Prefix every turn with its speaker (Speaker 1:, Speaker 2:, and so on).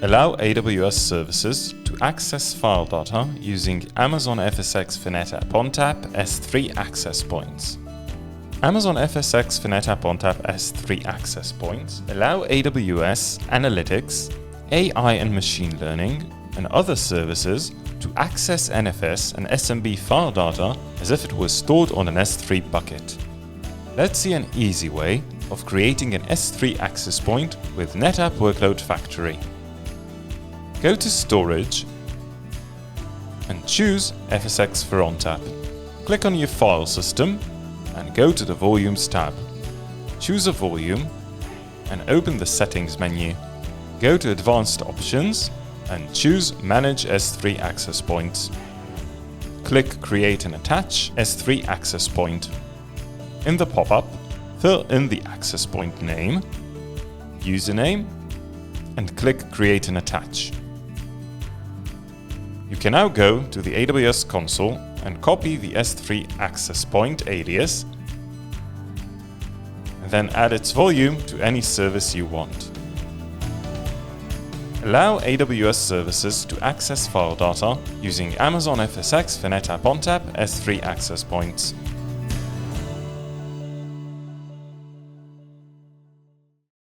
Speaker 1: Allow AWS services to access file data using Amazon FSx for NetApp ONTAP S3 access points. Amazon FSx for NetApp ONTAP S3 access points allow AWS Analytics, AI and machine learning, and other services to access NFS and SMB file data as if it was stored on an S3 bucket. Let's see an easy way of creating an S3 access point with NetApp Workload Factory. Go to Storage and choose FSx for ONTAP. Click on your file system and go to the Volumes tab. Choose a volume and open the Settings menu. Go to Advanced Options and choose Manage S3 Access Points. Click Create and Attach S3 Access Point. In the pop-up, fill in the access point name, username, and click Create and Attach. You can now go to the AWS console and copy the S3 access point alias, and then add its volume to any service you want. Allow AWS services to access file data using Amazon FSx for NetApp ONTAP S3 access points.